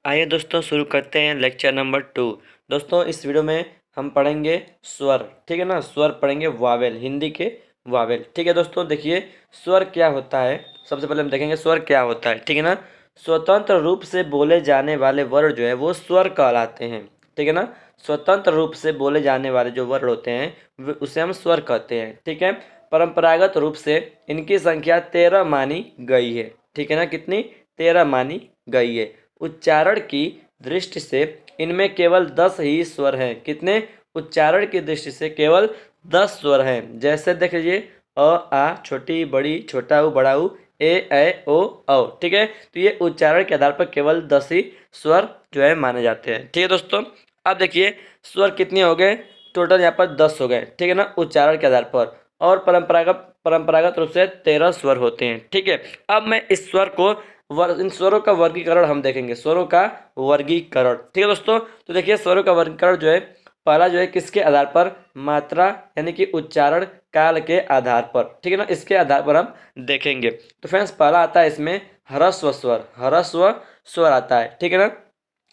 आइए दोस्तों शुरू करते हैं लेक्चर नंबर 2। दोस्तों इस वीडियो में हम पढ़ेंगे स्वर, ठीक है ना। स्वर पढ़ेंगे वावेल, हिंदी के वावेल, ठीक है दोस्तों। देखिए स्वर क्या होता है, सबसे पहले हम देखेंगे स्वर क्या होता है, ठीक है ना। स्वतंत्र रूप से बोले जाने वाले वर्ण जो है वो स्वर कहलाते हैं, ठीक है ना। स्वतंत्र रूप से बोले जाने वाले जो वर्ण होते हैं उसे हम स्वर कहते हैं, ठीक है। परंपरागत रूप से इनकी संख्या 13 मानी गई है, ठीक है ना। कितनी? 13 मानी गई है। उच्चारण की दृष्टि से इनमें केवल 10 ही स्वर हैं। कितने? उच्चारण की दृष्टि से केवल 10 स्वर हैं। जैसे देख लीजिए अ, आ, छोटी बड़ी, छोटा ऊ, बड़ा ऊ, ए, ओ, औ, ठीक है। तो ये उच्चारण के आधार पर केवल 10 ही स्वर जो है माने जाते हैं, ठीक है दोस्तों। अब देखिए स्वर कितने हो गए, टोटल यहाँ पर 10 हो गए, ठीक है ना, उच्चारण के आधार पर। और परंपरागत रूप से 13 स्वर होते हैं, ठीक है। अब मैं इस स्वर को इन स्वरों का वर्गीकरण हम देखेंगे, स्वरों का वर्गीकरण, ठीक है दोस्तों। तो देखिए स्वरों का वर्गीकरण जो है, पहला जो है किसके आधार पर? मात्रा यानी कि उच्चारण काल के आधार पर, ठीक है ना, इसके आधार पर हम देखेंगे। तो फ्रेंड्स पहला आता है इसमें ह्रस्व स्वर, ह्रस्व स्वर आता है, ठीक है ना।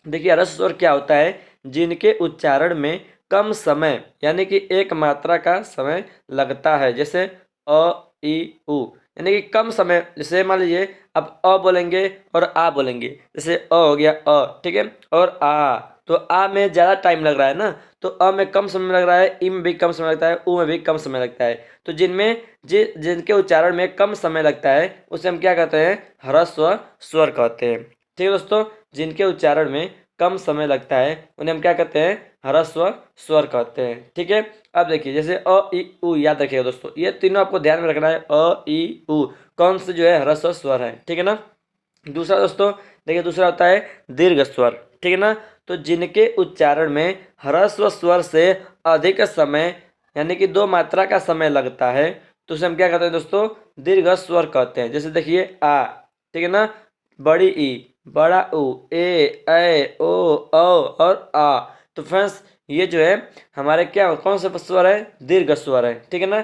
देखिए ह्रस्व स्वर क्या होता है? जिनके उच्चारण में कम समय यानी कि एक मात्रा का समय लगता है। जैसे अ, इ, उ, यानी कि कम समय। जैसे मान लीजिए आप अ बोलेंगे और आ बोलेंगे, जैसे अ हो गया अ, ठीक है, और आ, तो आ में ज़्यादा टाइम लग रहा है ना, तो अ में कम समय लग रहा है, इ में भी कम समय लगता है, उ में भी कम समय लगता है। तो जिनके उच्चारण में कम समय लगता है उसे हम क्या कहते हैं? ह्रस्व स्वर कहते हैं, ठीक है दोस्तों। जिनके उच्चारण में कम समय लगता है उन्हें हम क्या कहते हैं? ह्रस्व स्वर कहते हैं, ठीक है। अब देखिए जैसे अ, इ, उ, याद रखिएगा दोस्तों, ये तीनों आपको ध्यान में रखना है। अ, इ, उ कौन से जो है ह्रस्व स्वर है, ठीक है ना। दूसरा दोस्तों देखिए, दूसरा होता है दीर्घ स्वर, ठीक है ना। तो जिनके उच्चारण में ह्रस्व स्वर से अधिक समय यानी कि 2 मात्रा का समय लगता है तो उसे हम क्या कहते हैं दोस्तों? दीर्घ स्वर कहते हैं। जैसे देखिए आ, ठीक है ना, बड़ी ई, बड़ा ऊ, ओ, और आ। तो फ्रेंड्स ये जो है हमारे क्या कौन से स्वर है? दीर्घ स्वर है, ठीक है ना।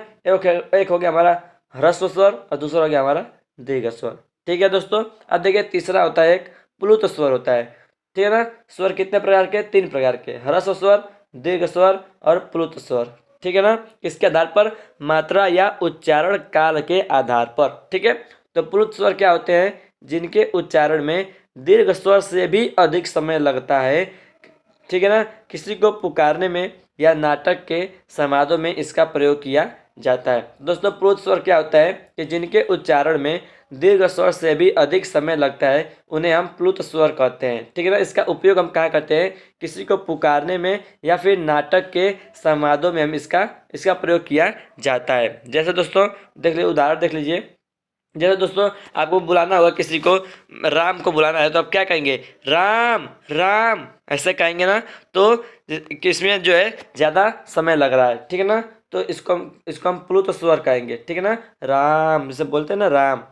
एक हो गया हमारा ह्रस्व स्वर और दूसरा हो गया हमारा दीर्घ स्वर, ठीक है दोस्तों। अब देखिए तीसरा होता है एक प्लुत स्वर होता है, ठीक है ना। स्वर कितने प्रकार के? 3 प्रकार के, ह्रस्व स्वर, दीर्घ स्वर और प्लुत स्वर, ठीक है ना। इसके आधार पर मात्रा या उच्चारण काल के आधार पर, ठीक है। तो प्लुत स्वर क्या होते हैं? जिनके उच्चारण में दीर्घ स्वर से भी अधिक समय लगता है, ठीक है ना। किसी को पुकारने में या नाटक के समादों में इसका प्रयोग किया जाता है। दोस्तों प्लुत स्वर क्या होता है कि जिनके उच्चारण में दीर्घ स्वर से भी अधिक समय लगता है उन्हें हम प्लुत स्वर कहते हैं, ठीक है ना। इसका उपयोग हम कहाँ करते हैं? किसी को पुकारने में या फिर नाटक के समादों में हम इसका इसका प्रयोग किया जाता है। जैसे दोस्तों देख लीजिए, उदाहरण देख लीजिए। जैसे दोस्तों आपको बुलाना होगा किसी को, राम को बुलाना है तो आप क्या कहेंगे? राम राम, ऐसे कहेंगे ना। तो किसमें जो है ज़्यादा समय लग रहा है, ठीक है ना। तो इसको हम प्लुत स्वर कहेंगे, ठीक है ना। राम जैसे बोलते हैं ना, राम,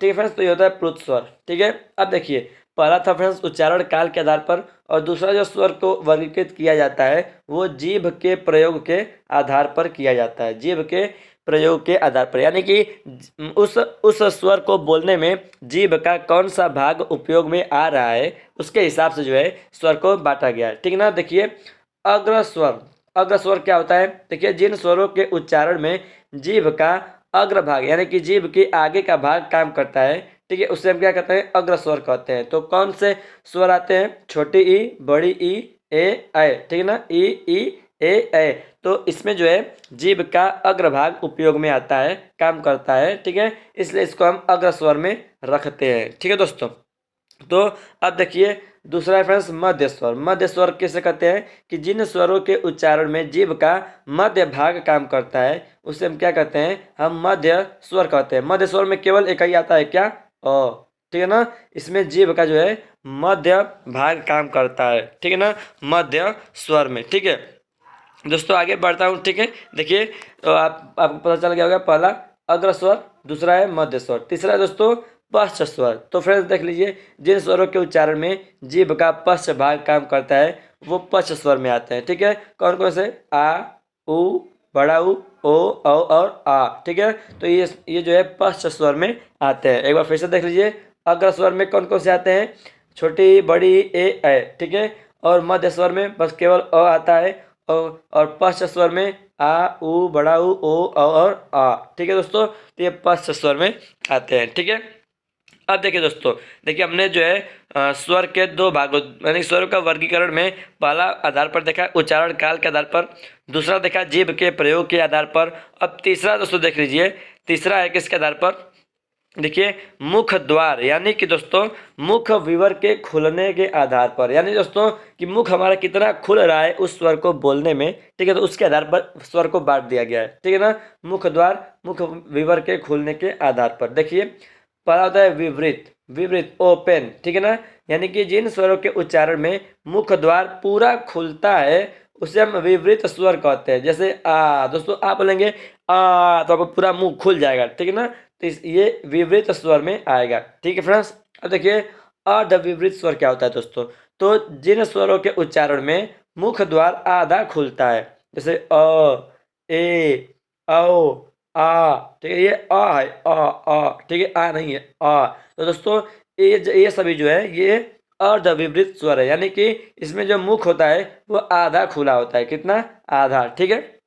ठीक है फ्रेंड्स। तो ये होता है प्लुत स्वर, ठीक है। अब देखिए पहला था फ्रेंड्स उच्चारण काल के आधार पर, और दूसरा जो स्वर को वर्गीकृत किया जाता है वो जीभ के प्रयोग के आधार पर किया जाता है। जीभ के प्रयोग के आधार पर यानी कि उस स्वर को बोलने में जीभ का कौन सा भाग उपयोग में आ रहा है उसके हिसाब से जो है स्वर को बांटा गया है, ठीक है ना। देखिए अग्र स्वर, अग्र स्वर क्या होता है? देखिए जिन स्वरों के उच्चारण में जीभ का अग्र भाग यानी कि जीभ के आगे का भाग काम करता है, ठीक है, उससे हम क्या कहते हैं? अग्र स्वर कहते हैं। तो कौन से स्वर आते हैं? छोटी ई, बड़ी ई, ऐ, ठीक है ना, ई, ए। तो इसमें जो है जीभ का अग्रभाग उपयोग में आता है, काम करता है, ठीक है, इसलिए इसको हम अग्र स्वर में रखते हैं, ठीक है दोस्तों। तो अब देखिए दूसरा है फ्रेंड्स मध्य स्वर। मध्य स्वर किसे कहते हैं? कि जिन स्वरों के उच्चारण में जीभ का मध्य भाग काम करता है उसे हम क्या कहते हैं? हम मध्य स्वर कहते हैं। मध्य स्वर में केवल एक ही आता है, क्या? अ, ठीक है ना। इसमें जीभ का जो है मध्य भाग काम करता है, ठीक है ना, मध्य स्वर में, ठीक है दोस्तों। आगे बढ़ता हूँ, ठीक है। देखिए तो आपको पता चल गया होगा, पहला अग्र स्वर, दूसरा है मध्य स्वर, तीसरा है दोस्तों पश्च स्वर। तो फ्रेंड्स देख लीजिए जिन स्वरों के उच्चारण में जीभ का पश्च भाग काम करता है वो पश्च स्वर में आते हैं, ठीक है। कौन कौन से? आ, उ, बड़ा उ, ओ, और आ, ठीक है। तो ये जो है पश्च स्वर में आते हैं। एक बार फिर से देख लीजिए अग्र स्वर में कौन कौन से आते हैं? छोटी बड़ी ए। ठीक है, और मध्य स्वर में बस केवल अ आता है, और पश्च स्वर में आ उ बड़ा उ ओ और आ। ठीक है दोस्तों, तो ये पश्च स्वर में आते हैं। ठीक है, अब देखिए दोस्तों, देखिए हमने जो है स्वर के दो भागों यानी स्वर का वर्गीकरण में पहला आधार पर देखा उच्चारण काल के आधार पर, दूसरा देखा जीभ के प्रयोग के आधार पर। अब तीसरा दोस्तों देख लीजिए, तीसरा है किसके आधार पर, देखिए मुख द्वार यानी कि दोस्तों मुख विवर के खुलने के आधार पर, यानी दोस्तों कि मुख हमारा कितना खुल रहा है उस स्वर को बोलने में। ठीक है, तो उसके आधार पर स्वर को बांट दिया गया है। ठीक है ना, मुख द्वार मुख विवर के खुलने के आधार पर। देखिए पहला होता है विवृत, विवृत ओपन। ठीक है ना, यानी कि जिन स्वरों के उच्चारण में मुख द्वार पूरा खुलता है उसे हम विवृत स्वर कहते हैं। जैसे आ, दोस्तों आप बोलेंगे आ तो आपको पूरा मुंह खुल जाएगा। ठीक है ना, तो ये विवृत स्वर में आएगा। ठीक है फ्रेंड्स, अब देखिए अर्धविवृत स्वर क्या होता है दोस्तों, तो जिन स्वरों के उच्चारण में मुख द्वार आधा खुलता है, जैसे अ ए औ आ। ठीक है, ये आ है आ। ठीक है, आ नहीं है आ। तो दोस्तों ये सभी जो है ये अर्धविवृत स्वर है, यानी कि इसमें जो मुख होता है वो आधा खुला होता है। कितना, आधा। ठीक है,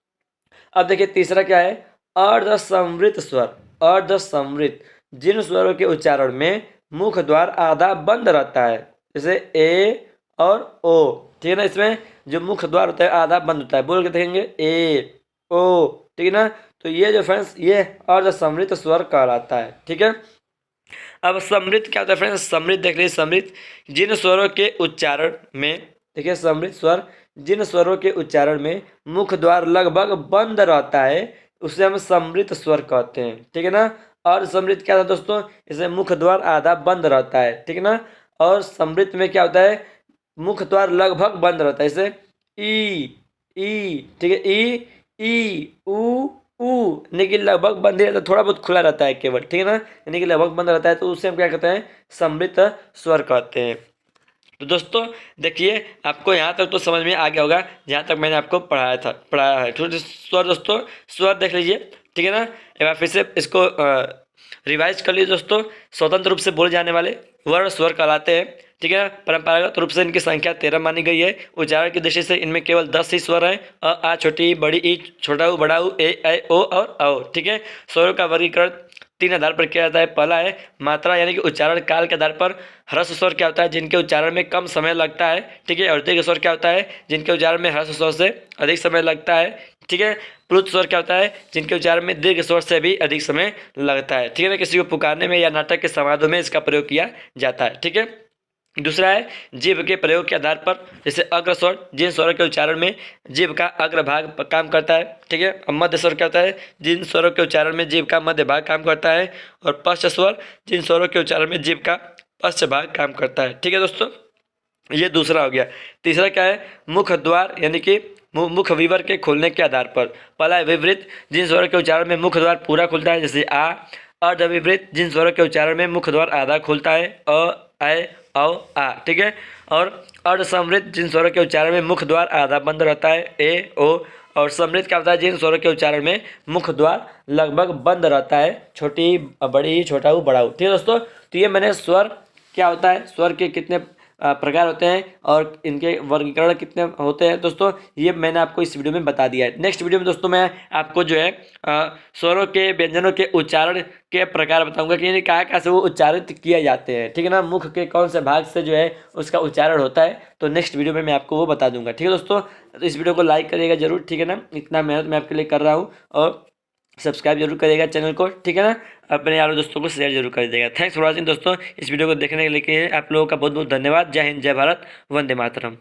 अब देखिए तीसरा क्या है, अर्धसंवृत स्वर। अर्धसंवृत, जिन स्वरों के उच्चारण में मुख द्वार आधा बंद रहता है, जैसे ए और ओ। ठीक है ना, इसमें जो मुख द्वार होता है आधा बंद होता है, बोल के देखेंगे ए ओ। ठीक है ना, तो ये जो फ्रेंड्स ये अर्धसंवृत स्वर कहलाता है। ठीक है, अब समृद्ध क्या होता है फ्रेंड्स, समृद्ध देख लीजिए, समृद्ध जिन स्वरों के उच्चारण में, देखिए समृद्ध स्वर जिन स्वरों के उच्चारण में मुख द्वार लगभग बंद रहता है उसे हम समृद्ध स्वर कहते हैं। ठीक है ना, और समृद्ध क्या था दोस्तों, इसे मुख द्वार आधा बंद रहता है। ठीक है ना, और समृद्ध में क्या होता है, मुख द्वार लगभग बंद रहता है, जैसे ई। ठीक है, ई ऊ ऊ, यानी कि लगभग बंद ही रहता है, थोड़ा बहुत खुला रहता है केवल। ठीक है ना, यानी कि लगभग बंद रहता है, तो उसे हम क्या कहते हैं, समृद्ध स्वर कहते हैं। तो दोस्तों देखिए आपको यहाँ तक तो समझ में आ गया होगा जहाँ तक मैंने आपको पढ़ाया है। तो स्वर दोस्तों, स्वर देख लीजिए। ठीक है ना, एक बार फिर से इसको रिवाइज कर लीजिए दोस्तों। स्वतंत्र रूप से बोले जाने वाले वर्ण स्वर कहलाते हैं। ठीक है, परंपरागत रूप से इनकी संख्या 13 मानी गई है। उच्चारण की दृष्टि से इनमें केवल 10 ही स्वर हैं, अ आ छोटी ई बड़ी ई छोटा ऊ बड़ा ऊ ए ओ और औ। ठीक है, स्वरों का वर्गीकरण 3 आधार पर किया जाता है। पहला है मात्रा यानी कि उच्चारण काल के आधार पर। ह्रस्व स्वर क्या होता है, जिनके उच्चारण में कम समय लगता है। ठीक है, और दीर्घ स्वर क्या होता है, जिनके उच्चारण में ह्रस्व स्वर से अधिक समय लगता है। ठीक है, प्लुत स्वर क्या होता है, जिनके उच्चारण में दीर्घ स्वर से भी अधिक समय लगता है। ठीक है ना, किसी को पुकारने में या नाटक के समाधों में इसका प्रयोग किया जाता है। ठीक है, दूसरा है जीभ के प्रयोग के आधार पर, जैसे अग्र स्वर जिन स्वरों के उच्चारण में जीभ का अग्र भाग काम करता है। ठीक है, और मध्य स्वर क्या होता है, जिन स्वरों के उच्चारण में जीभ का मध्य भाग काम करता है। और पश्च स्वर जिन स्वरों के उच्चारण में जीभ का पश्च भाग काम करता है। ठीक है दोस्तों, ये दूसरा हो गया। तीसरा क्या है, मुख द्वार यानी कि मुख विवर के खोलने के आधार पर। पहला है विवृत, जिन स्वरों के उच्चारण में मुख द्वार पूरा खुलता है, जैसे आ। अर्धविवृत, जिन स्वरों के उच्चारण में मुख द्वार आधा खुलता है, ए औ आ। ठीक है, और अर्धसमृद्ध, जिन स्वरों के उच्चारण में मुख द्वार आधा बंद रहता है, ए ओ। और समृद्ध क्या होता है, जिन स्वरों के उच्चारण में मुख द्वार लगभग बंद रहता है, छोटी बड़ी छोटा ऊ बड़ा ऊ। ठीक है दोस्तों, तो ये मैंने स्वर क्या होता है, स्वर के कितने प्रकार होते हैं और इनके वर्गीकरण कितने होते हैं दोस्तों, ये मैंने आपको इस वीडियो में बता दिया है। नेक्स्ट वीडियो में दोस्तों मैं आपको जो है स्वरों के व्यंजनों के उच्चारण के प्रकार बताऊंगा कि कहाँ कहाँ से वो उच्चारित किए जाते हैं। ठीक है ना, मुख के कौन से भाग से जो है उसका उच्चारण होता है, तो नेक्स्ट वीडियो में मैं आपको वो बता दूंगा। ठीक है दोस्तों, तो इस वीडियो को लाइक करिएगा जरूर। ठीक है ना, इतना मेहनत मैं आपके लिए कर रहा हूँ, और सब्सक्राइब जरूर करिएगा चैनल को। ठीक है ना, अपने यारों दोस्तों को शेयर जरूर कर देगा। थैंक्स फॉर वॉचिंग दोस्तों, इस वीडियो को देखने के लिए आप लोगों का बहुत बहुत धन्यवाद। जय हिंद, जय भारत, वंदे मातरम।